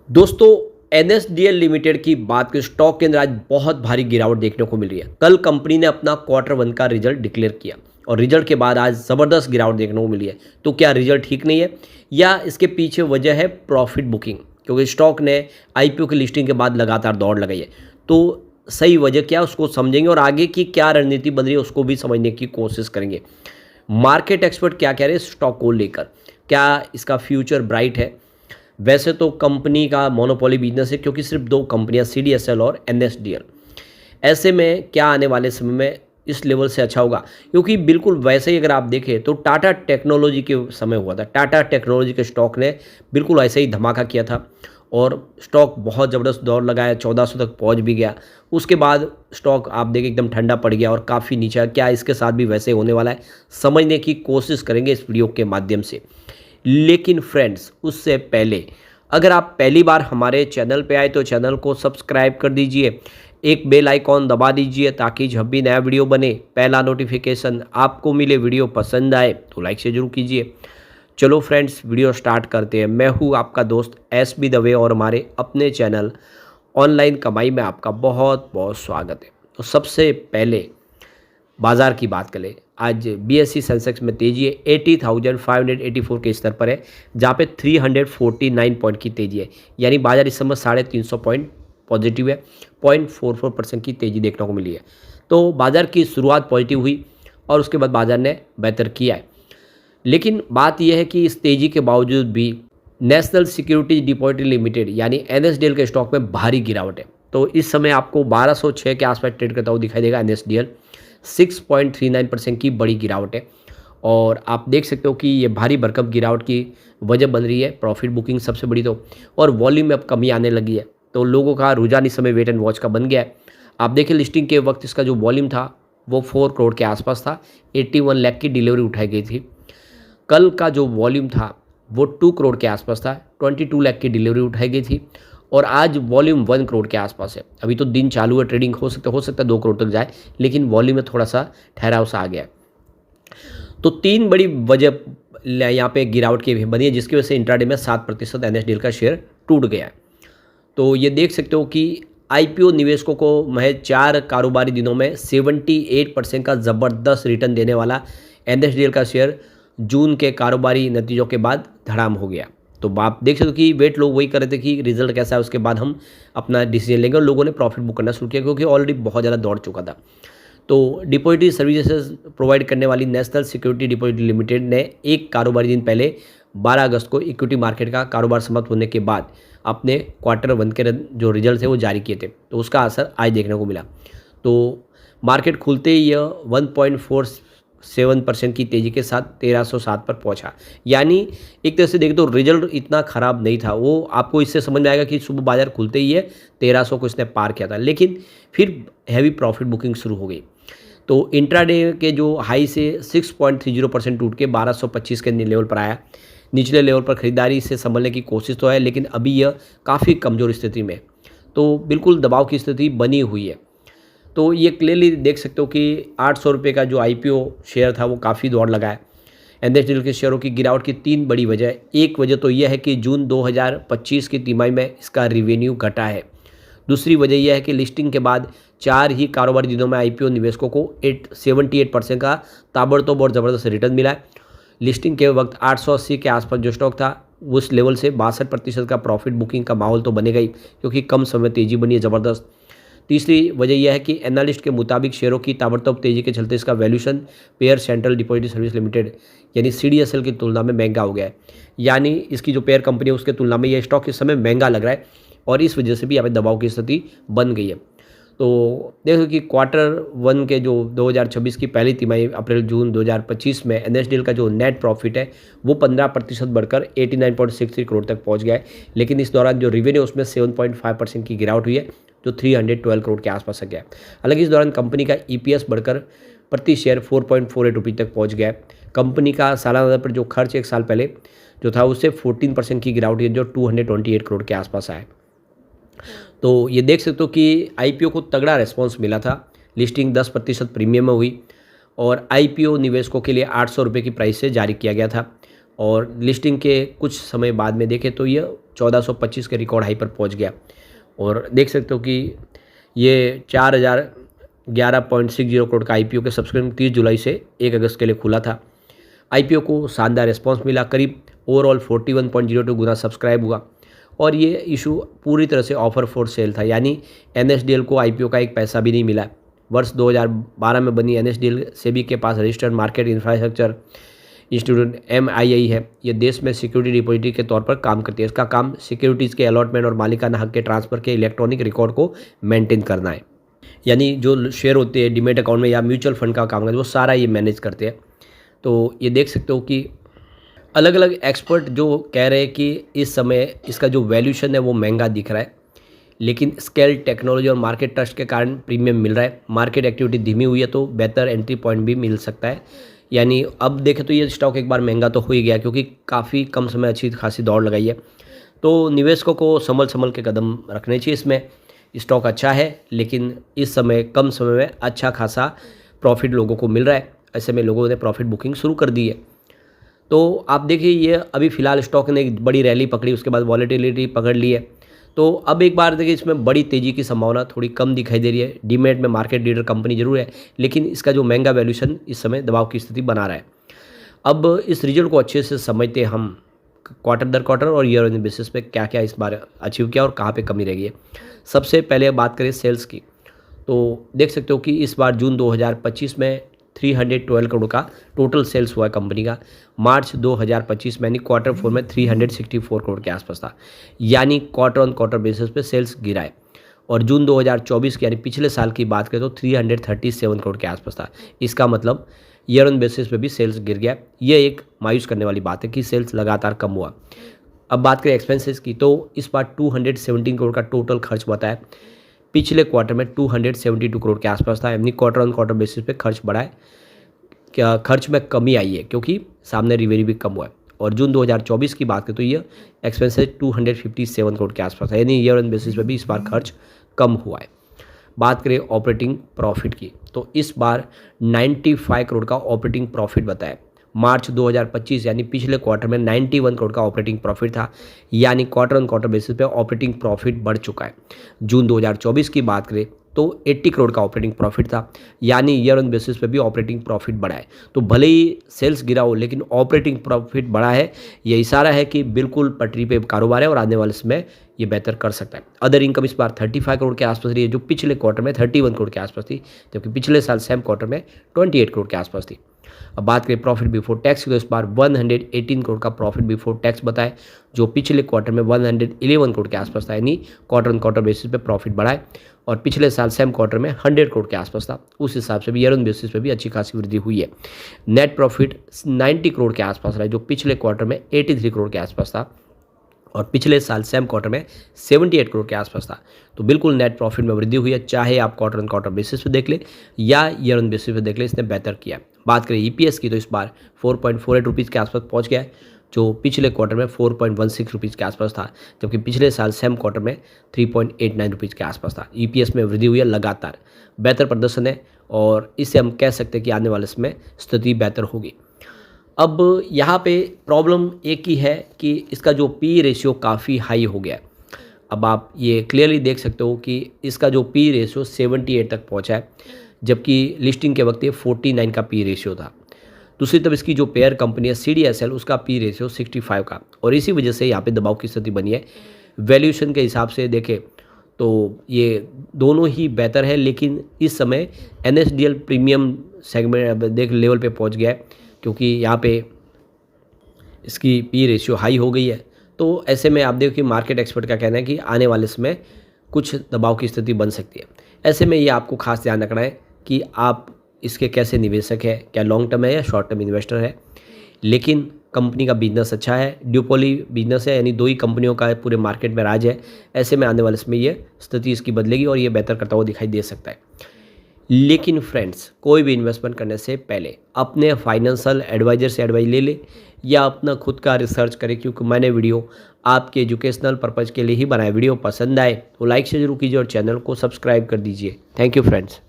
दोस्तों, NSDL limited की बात करें, स्टॉक के अंदर आज बहुत भारी गिरावट देखने को मिल रही है। कल कंपनी ने अपना क्वार्टर वन का रिजल्ट डिक्लेयर किया और रिजल्ट के बाद आज ज़बरदस्त गिरावट देखने को मिली है। तो क्या रिजल्ट ठीक नहीं है या इसके पीछे वजह है प्रॉफिट बुकिंग? क्योंकि स्टॉक ने आईपीओ की लिस्टिंग के बाद लगातार दौड़ लगाई है। तो सही वजह क्या है उसको समझेंगे और आगे की क्या रणनीति बन रही है उसको भी समझने की कोशिश करेंगे। मार्केट एक्सपर्ट क्या कह रहे हैं स्टॉक को लेकर, क्या इसका फ्यूचर ब्राइट है? वैसे तो कंपनी का मोनोपोली बिजनेस है क्योंकि सिर्फ दो कंपनियां सीडीएसएल और एनएसडीएल। ऐसे में क्या आने वाले समय में इस लेवल से अच्छा होगा? क्योंकि बिल्कुल वैसे ही अगर आप देखें तो टाटा टेक्नोलॉजी के समय हुआ था। टाटा टेक्नोलॉजी के स्टॉक ने बिल्कुल ऐसे ही धमाका किया था और स्टॉक बहुत ज़बरदस्त दौड़ लगाया, 1400 तक पहुंच भी गया। उसके बाद स्टॉक आप देखें एकदम ठंडा पड़ गया और काफ़ी नीचे आया। क्या इसके साथ भी वैसे होने वाला है? समझने की कोशिश करेंगे इस वीडियो के माध्यम से। लेकिन फ्रेंड्स, उससे पहले अगर आप पहली बार हमारे चैनल पे आए तो चैनल को सब्सक्राइब कर दीजिए, एक बेल आइकॉन दबा दीजिए ताकि जब भी नया वीडियो बने पहला नोटिफिकेशन आपको मिले। वीडियो पसंद आए तो लाइक से जरूर कीजिए। चलो फ्रेंड्स, वीडियो स्टार्ट करते हैं। मैं हूँ आपका दोस्त एस बी दवे और हमारे अपने चैनल ऑनलाइन कमाई में आपका बहुत बहुत स्वागत है। तो सबसे पहले बाजार की बात करें, आज बीएसई सेंसेक्स में तेजी है, 80,584 के स्तर पर है, जहाँ पे 349 पॉइंट की तेजी है। यानी बाजार इस समय 350 पॉइंट पॉजिटिव है, 0.44% की तेजी देखने को मिली है। तो बाजार की शुरुआत पॉजिटिव हुई और उसके बाद बाजार ने बेहतर किया है। लेकिन बात यह है कि इस तेजी के बावजूद भी नेशनल सिक्योरिटीज डिपॉजिटरी लिमिटेड यानी एनएसडीएल के स्टॉक में भारी गिरावट है। तो इस समय आपको 1206 के आसपास ट्रेड करता हुआ दिखाई देगा एनएसडीएल। 6.39% की बड़ी गिरावट है और आप देख सकते हो कि ये भारी भरकम गिरावट की वजह बन रही है प्रॉफिट बुकिंग सबसे बड़ी। तो और वॉल्यूम में अब कमी आने लगी है, तो लोगों का रुझान इस समय वेट एंड वॉच का बन गया है। आप देखिए लिस्टिंग के वक्त इसका जो वॉल्यूम था वो 4 करोड़ के आसपास था, 81 लाख की डिलीवरी उठाई गई थी। कल का जो वॉल्यूम था वो 2 करोड़ के आसपास था, 22 लाख की डिलीवरी उठाई गई थी और आज वॉल्यूम 1 करोड़ के आसपास है। अभी तो दिन चालू है, ट्रेडिंग हो सकता है 2 करोड़ तक जाए, लेकिन वॉल्यूम में थोड़ा सा ठहराव सा आ गया। तो तीन बड़ी वजह यहाँ पे गिरावट की बनी है जिसकी वजह से इंट्राडे में 7% एनएसडीएल का शेयर टूट गया है। तो ये देख सकते हो कि आईपीओ निवेशकों को महज 4 कारोबारी दिनों में 78% का ज़बरदस्त रिटर्न देने वाला एनएसडीएल का शेयर जून के कारोबारी नतीजों के बाद धड़ाम हो गया। तो आप देख सकते हो कि वेट लोग वही कर रहे थे कि रिजल्ट कैसा है उसके बाद हम अपना डिसीजन लेंगे और लोगों ने प्रॉफिट बुक करना शुरू किया क्योंकि ऑलरेडी बहुत ज़्यादा दौड़ चुका था। तो डिपॉजिटरी सर्विसेज प्रोवाइड करने वाली नेशनल सिक्योरिटी डिपॉजिटरी लिमिटेड ने एक कारोबारी दिन पहले 12 अगस्त को इक्विटी मार्केट का कारोबार समाप्त होने के बाद अपने क्वार्टर वन के जो रिजल्ट थे वो जारी किए थे। तो उसका असर आज देखने को मिला। तो मार्केट खुलते ही यह 1.47% की तेज़ी के साथ 1307 पर पहुंचा। यानी एक तरह से देखें तो रिजल्ट इतना ख़राब नहीं था। वो आपको इससे समझ में आएगा कि सुबह बाजार खुलते ही है 1300 को इसने पार किया था, लेकिन फिर हैवी प्रॉफिट बुकिंग शुरू हो गई। तो इंट्राडे के जो हाई से 6.30% टूट के 1225 के लेवल पर आया। निचले लेवल पर खरीदारी से संभलने की कोशिश तो है, लेकिन अभी यह काफ़ी कमज़ोर स्थिति में, तो बिल्कुल दबाव की स्थिति बनी हुई है। तो ये क्लियरली देख सकते हो कि 800 रुपये का जो आईपीओ शेयर था वो काफ़ी दौड़ लगाया। एनएसडीएल के शेयरों की गिरावट की 3 बड़ी वजह है। एक वजह तो यह है कि जून 2025 की तिमाही में इसका रिवेन्यू घटा है। दूसरी वजह यह है कि लिस्टिंग के बाद 4 ही कारोबारी दिनों में आईपीओ निवेशकों को 78% का ताबड़तोड़ और ज़बरदस्त रिटर्न मिला है। लिस्टिंग के वक्त 880 के आसपास जो स्टॉक था उस लेवल से 62% का प्रॉफिट बुकिंग का माहौल तो बनेगा ही क्योंकि कम समय तेज़ी बनी है ज़बरदस्त। तीसरी वजह यह है कि एनालिस्ट के मुताबिक शेयरों की ताबड़तोड़ तेज़ी के चलते इसका valuation pair central depository service limited यानी सीडीएसएल की तुलना में महंगा हो गया है। यानी इसकी जो पेयर कंपनी है उसके तुलना में यह स्टॉक इस समय महंगा लग रहा है और इस वजह से भी यहाँ पे दबाव की स्थिति बन गई है। तो देखो कि क्वार्टर वन के जो 2026 की पहली तिमाही अप्रैल जून 2025 में एनएसडीएल का जो नेट प्रॉफिट है वो 15% बढ़कर 89.63 करोड़ तक पहुंच गया है। लेकिन इस दौरान जो रिवेन्यू उसमें 7.5% की गिरावट हुई है जो 312 करोड़ के आसपास आ गया है। हालांकि इस दौरान कंपनी का ईपीएस बढ़कर प्रति शेयर 4.48 रुपये तक पहुँच गया है। कंपनी का सालाना पर जो खर्च एक साल पहले जो था उससे 14% की गिरावट हुई है जो 228 करोड़ के आसपास आया। तो ये देख सकते हो कि आईपीओ को तगड़ा रिस्पांस मिला था। लिस्टिंग 10% प्रीमियम में हुई और आईपीओ निवेशकों के लिए 800 रुपये की प्राइस से जारी किया गया था और लिस्टिंग के कुछ समय बाद में देखें तो यह 1425 के रिकॉर्ड हाई पर पहुंच गया। और देख सकते हो कि ये 4011.60 करोड़ का आईपीओ के सब्सक्रिप्शन 30 जुलाई से 1 अगस्त के लिए खुला था। आईपीओ को शानदार रिस्पांस मिला, करीब ओवरऑल 41.02 गुना सब्सक्राइब हुआ और ये इशू पूरी तरह से ऑफर फॉर सेल था, यानी एनएसडीएल को आईपीओ का एक पैसा भी नहीं मिला। वर्ष 2012 में बनी एनएसडीएल सेबी के पास registered market infrastructure institute MII है। ये देश में सिक्योरिटी डिपॉजिटरी के तौर पर काम करती है। इसका काम सिक्योरिटीज़ के अलॉटमेंट और मालिकाना हक के ट्रांसफ़र के इलेक्ट्रॉनिक रिकॉर्ड को मेंटेन करना है, यानी जो शेयर होते हैं डीमेट अकाउंट में या म्यूचुअल फंड का काम करते हैं वो सारा ये मैनेज करते हैं। तो ये देख सकते हो कि अलग अलग एक्सपर्ट जो कह रहे हैं कि इस समय इसका जो वैल्यूशन है वो महंगा दिख रहा है, लेकिन स्केल टेक्नोलॉजी और मार्केट ट्रस्ट के कारण प्रीमियम मिल रहा है। मार्केट एक्टिविटी धीमी हुई है तो बेहतर एंट्री पॉइंट भी मिल सकता है। यानी अब देखें तो ये स्टॉक एक बार महंगा तो हो ही गया, क्योंकि काफ़ी कम समय अच्छी खासी दौड़ लगाई है। तो निवेशकों को संभल के कदम रखने चाहिए। इसमें स्टॉक अच्छा है, लेकिन इस समय कम समय में अच्छा खासा प्रॉफिट लोगों को मिल रहा है। ऐसे में लोगों ने प्रॉफिट बुकिंग शुरू कर दी है। तो आप देखिए ये अभी फ़िलहाल स्टॉक ने एक बड़ी रैली पकड़ी, उसके बाद वॉलेटिलिटी पकड़ ली है। तो अब एक बार देखिए इसमें बड़ी तेज़ी की संभावना थोड़ी कम दिखाई दे रही है। डीमेट में मार्केट लीडर कंपनी जरूर है, लेकिन इसका जो महंगा वैल्यूशन इस समय दबाव की स्थिति बना रहा है। अब इस रिजल्ट को अच्छे से समझते हैं हम क्वार्टर दर क्वार्टर और ईयर ऑन बेसिस पे क्या क्या इस बार अचीव किया और कहाँ पे कमी रह गई है। सबसे पहले बात करें सेल्स की, तो देख सकते हो कि इस बार जून 2025 में 312 करोड़ का टोटल सेल्स हुआ है कंपनी का। मार्च 2025 में यानी क्वार्टर 4 में 364 करोड़ के आसपास था, यानी क्वार्टर ऑन क्वार्टर बेसिस पे सेल्स गिरा है। और जून 2024 की यानी पिछले साल की बात करें तो 337 करोड़ के आसपास था। इसका मतलब ईयर ऑन बेसिस पे भी सेल्स गिर गया। ये एक मायूस करने वाली बात है कि सेल्स लगातार कम हुआ। अब बात करें एक्सपेंसेस की, तो इस बार 217 करोड़ का टोटल खर्च बताया। पिछले क्वार्टर में 272 करोड़ के आसपास था, यानी क्वार्टर ऑन क्वार्टर बेसिस पे खर्च बढ़ा है। क्या खर्च में कमी आई है क्योंकि सामने रिवेन्यू भी कम हुआ है। और जून 2024 की बात करें तो ये एक्सपेंसेस 257 करोड़ के आसपास है, यानी ईयर ऑन बेसिस पे भी इस बार खर्च कम हुआ है। बात करें ऑपरेटिंग प्रॉफिट की, तो इस बार 95 करोड़ का ऑपरेटिंग प्रॉफिट बताया। मार्च 2025 यानी पिछले क्वार्टर में 91 करोड़ का ऑपरेटिंग प्रॉफिट था, यानी क्वार्टर ऑन क्वार्टर बेसिस पे ऑपरेटिंग प्रॉफिट बढ़ चुका है। जून 2024 की बात करें तो 80 करोड़ का ऑपरेटिंग प्रॉफिट था, यानी ईयर ऑन बेसिस पे भी ऑपरेटिंग प्रॉफिट बढ़ा है। तो भले ही सेल्स गिरा हो, लेकिन ऑपरेटिंग प्रॉफिट बढ़ा है। ये इशारा है कि बिल्कुल पटरी पे कारोबार है और आने वाले समय ये बेहतर कर सकता है। अदर इनकम इस बार 35 करोड़ के आसपास रही है, जो पिछले क्वार्टर में 31 करोड़ के आसपास थी, जबकि पिछले साल सेम क्वार्टर में 28 करोड़ के आसपास थी। अब बात करें प्रॉफिट बिफोर टैक्स की, तो इस बार 118 करोड़ का प्रॉफिट बिफोर टैक्स बताए, जो पिछले क्वार्टर में 111 करोड़ के आसपास था, यानी क्वार्टर ऑन क्वार्टर बेसिस पे प्रॉफिट बढ़ा है। और पिछले साल सेम क्वार्टर में 100 करोड़ के आसपास था। उस हिसाब से भी ईयर ऑन बेसिस पे भी अच्छी खासी वृद्धि हुई है। नेट प्रॉफिट 90 करोड़ के आसपास रहा है, जो पिछले क्वार्टर में 83 करोड़ के आसपास था और पिछले साल सेम क्वार्टर में 78 करोड़ के आसपास था। तो बिल्कुल नेट प्रॉफिट में वृद्धि हुई है, चाहे आप क्वार्टर ऑन क्वार्टर बेसिस पे देख ले या ईयर ऑन बेसिस पे देख ले, इसने बेहतर किया। बात करें ईपीएस की, तो इस बार 4.48 रुपीज़ के आसपास पहुंच गया है, जो पिछले क्वार्टर में 4.16 रुपीज़ के आसपास था, जबकि पिछले साल सेम क्वार्टर में 3.89 रुपीज़ के आसपास था। ईपीएस में वृद्धि हुई है, लगातार बेहतर प्रदर्शन है और इससे हम कह सकते हैं कि आने वाले समय स्थिति बेहतर होगी। अब यहाँ पे प्रॉब्लम एक ही है कि इसका जो पी रेशियो काफ़ी हाई हो गया है। अब आप ये क्लियरली देख सकते हो कि इसका जो पी रेशियो 78 तक पहुँचा है, जबकि लिस्टिंग के वक्त ये 49 का पी रेशियो था। दूसरी तरफ इसकी जो पेयर कंपनी है CDSL, उसका पी रेशियो 65 का, और इसी वजह से यहाँ पे दबाव की स्थिति बनी है। वैल्यूएशन के हिसाब से देखें तो ये दोनों ही बेहतर है, लेकिन इस समय NSDL प्रीमियम सेगमेंट देख लेवल पे पहुँच गया है, क्योंकि यहाँ पे इसकी पी रेशियो हाई हो गई है। तो ऐसे में आप देखो कि मार्केट एक्सपर्ट का कहना है कि आने वाले समय कुछ दबाव की स्थिति बन सकती है। ऐसे में ये आपको खास ध्यान रखना है कि आप इसके कैसे निवेशक है, क्या लॉन्ग टर्म है या शॉर्ट टर्म इन्वेस्टर है। लेकिन कंपनी का बिजनेस अच्छा है, ड्यूपोली बिजनेस है, यानी दो ही कंपनियों का पूरे मार्केट में राज है। ऐसे में आने वाले समय ये स्थिति इसकी बदलेगी और ये बेहतर करता हुआ दिखाई दे सकता है। लेकिन फ्रेंड्स, कोई भी इन्वेस्टमेंट करने से पहले अपने फाइनेंशियल एडवाइजर से एडवाइस ले ले या अपना खुद का रिसर्च करें, क्योंकि मैंने वीडियो आपके एजुकेशनल पर्पज़ के लिए ही बनाया। वीडियो पसंद आए तो लाइक से जरूर कीजिए और चैनल को सब्सक्राइब कर दीजिए। Thank you friends.